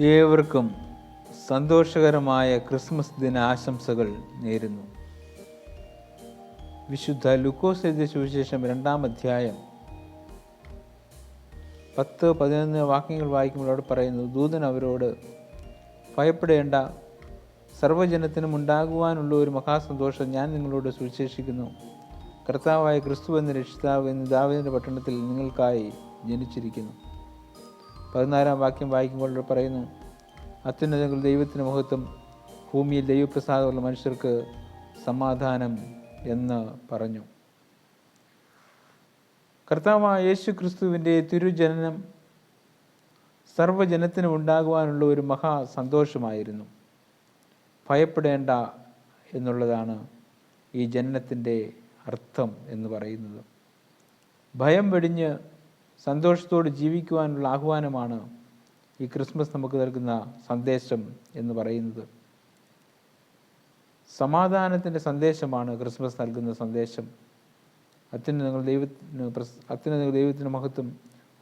ഏവർക്കും സന്തോഷകരമായ ക്രിസ്മസ് ദിന ആശംസകൾ നേരുന്നു. വിശുദ്ധ ലൂക്കോസ് എഴുതിയ സുവിശേഷം 2-ാം അധ്യായം 10-11 വാക്യങ്ങൾ വായിക്കുമ്പോൾ അവിടെ പറയുന്നു, ദൂതൻ അവരോട്, ഭയപ്പെടേണ്ട, സർവ്വജനത്തിനും ഉണ്ടാകുവാനുള്ള ഒരു മഹാസന്തോഷം ഞാൻ നിങ്ങളോട് സുവിശേഷിക്കുന്നു. കർത്താവായ ക്രിസ്തു എന്ന രക്ഷിതാവ് എന്ന് ദാവീദിന്റെ പട്ടണത്തിൽ നിങ്ങൾക്കായി ജനിച്ചിരിക്കുന്നു. 14-ാം വാക്യം വായിക്കുമ്പോൾ പറയുന്നു, അത്യുന്നതങ്ങളിൽ ദൈവത്തിന് മഹത്വം, ഭൂമിയിൽ ദൈവപ്രസാദമുള്ള മനുഷ്യർക്ക് സമാധാനം എന്ന് പറഞ്ഞു. കർത്താവായ യേശു ക്രിസ്തുവിൻ്റെ തിരുജനനം സർവ്വജനത്തിനും ഉണ്ടാകുവാനുള്ള ഒരു മഹാ സന്തോഷമായിരുന്നു. ഭയപ്പെടേണ്ട എന്നുള്ളതാണ് ഈ ജനനത്തിൻ്റെ അർത്ഥം എന്ന് പറയുന്നത്. ഭയം വെടിഞ്ഞ് സന്തോഷത്തോടെ ജീവിക്കുവാനുള്ള ആഹ്വാനമാണ് ഈ ക്രിസ്മസ് നമുക്ക് നൽകുന്ന സന്ദേശം എന്ന് പറയുന്നത്. സമാധാനത്തിൻ്റെ സന്ദേശമാണ് ക്രിസ്മസ് നൽകുന്ന സന്ദേശം. അത്യുന്നതങ്ങളിൽ ദൈവത്തിന് മഹത്വം,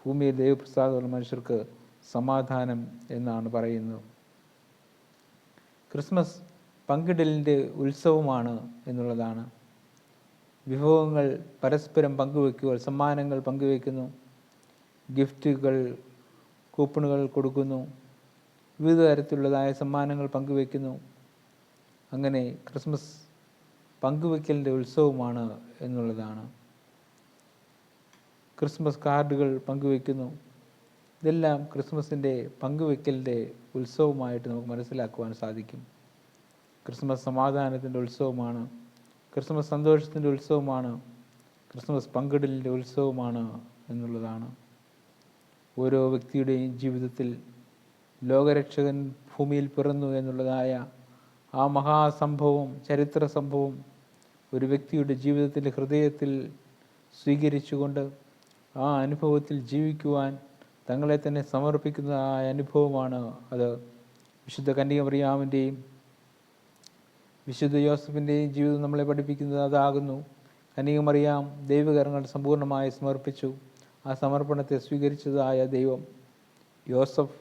ഭൂമിയിൽ ദൈവപ്രസാദമുള്ള മനുഷ്യർക്ക് സമാധാനം എന്നാണ് പറയുന്നത്. ക്രിസ്മസ് പങ്കിടലിൻ്റെ ഉത്സവമാണ് എന്നുള്ളതാണ്. വിഭവങ്ങൾ പരസ്പരം പങ്കുവയ്ക്കുക, സമ്മാനങ്ങൾ പങ്കുവയ്ക്കുന്നു, ഗിഫ്റ്റുകൾ, കൂപ്പണുകൾ കൊടുക്കുന്നു, വിവിധ തരത്തിലുള്ളതായ സമ്മാനങ്ങൾ പങ്കുവയ്ക്കുന്നു. അങ്ങനെ ക്രിസ്മസ് പങ്കുവയ്ക്കലിൻ്റെ ഉത്സവമാണ് എന്നുള്ളതാണ്. ക്രിസ്മസ് കാർഡുകൾ പങ്കുവയ്ക്കുന്നു. ഇതെല്ലാം ക്രിസ്മസിൻ്റെ പങ്കുവയ്ക്കലിൻ്റെ ഉത്സവമായിട്ട് നമുക്ക് മനസ്സിലാക്കുവാൻ സാധിക്കും. ക്രിസ്മസ് സമാധാനത്തിൻ്റെ ഉത്സവമാണ്, ക്രിസ്മസ് സന്തോഷത്തിൻ്റെ ഉത്സവമാണ്, ക്രിസ്മസ് പങ്കിടലിൻ്റെ ഉത്സവമാണ് എന്നുള്ളതാണ്. ഓരോ വ്യക്തിയുടെയും ജീവിതത്തിൽ ലോകരക്ഷകൻ ഭൂമിയിൽ പിറന്നു എന്നുള്ളതായ ആ മഹാസംഭവം, ചരിത്ര സംഭവം ഒരു വ്യക്തിയുടെ ജീവിതത്തിൻ്റെ ഹൃദയത്തിൽ സ്വീകരിച്ചുകൊണ്ട് ആ അനുഭവത്തിൽ ജീവിക്കുവാൻ തങ്ങളെ തന്നെ സമർപ്പിക്കുന്നതായ അനുഭവമാണ് അത്. വിശുദ്ധ കന്യകമറിയാമിൻ്റെയും വിശുദ്ധ യോസഫിൻ്റെയും ജീവിതം നമ്മളെ പഠിപ്പിക്കുന്നത് അതാകുന്നു. കന്യകമറിയാം ദൈവകരങ്ങൾ സമ്പൂർണ്ണമായി സമർപ്പിച്ചു. ആ സമർപ്പണത്തെ സ്വീകരിച്ചതായ ദൈവം യോസഫ്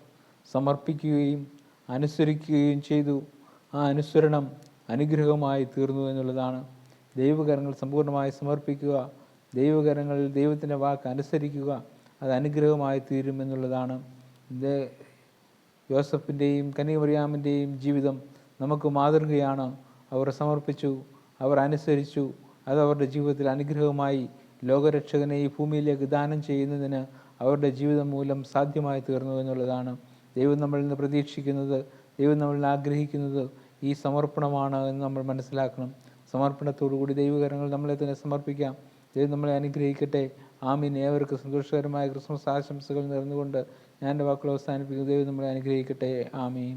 സമർപ്പിക്കുകയും അനുസരിക്കുകയും ചെയ്തു. ആ അനുസരണം അനുഗ്രഹമായി തീർന്നു എന്നുള്ളതാണ്. ദൈവകരങ്ങൾ സമ്പൂർണ്ണമായി സമർപ്പിക്കുക, ദൈവകരങ്ങളിൽ ദൈവത്തിൻ്റെ വാക്ക് അനുസരിക്കുക, അത് അനുഗ്രഹമായി തീരും എന്നുള്ളതാണ്. യോസഫിൻ്റെയും കന്യകമറിയാമിൻ്റെയും ജീവിതം നമുക്ക് മാതൃകയാണ്. അവർ സമർപ്പിച്ചു, അവർ അനുസരിച്ചു, അത് അവരുടെ ജീവിതത്തിൽ അനുഗ്രഹമായി ലോകരക്ഷകനെ ഈ ഭൂമിയിലേക്ക് ദാനം ചെയ്യുന്നതിന് അവരുടെ ജീവിതം മൂലം സാധ്യമായി തീർന്നു എന്നുള്ളതാണ്. ദൈവം നമ്മളിൽ നിന്ന് പ്രതീക്ഷിക്കുന്നത്, ദൈവം നമ്മളിൽ നിന്ന് ആഗ്രഹിക്കുന്നത് ഈ സമർപ്പണമാണ് എന്ന് നമ്മൾ മനസ്സിലാക്കണം. സമർപ്പണത്തോടുകൂടി ദൈവകരങ്ങൾ നമ്മളെ തന്നെ സമർപ്പിക്കാം. ദൈവം നമ്മളെ അനുഗ്രഹിക്കട്ടെ. ആമീൻ. ഏവർക്കും സന്തോഷകരമായ ക്രിസ്മസ് ആശംസകൾ നേർന്നുകൊണ്ട് ഞാൻ എൻ്റെ വാക്കുകൾ അവസാനിപ്പിക്കുന്നു. ദൈവം നമ്മളെ അനുഗ്രഹിക്കട്ടെ. ആമീൻ.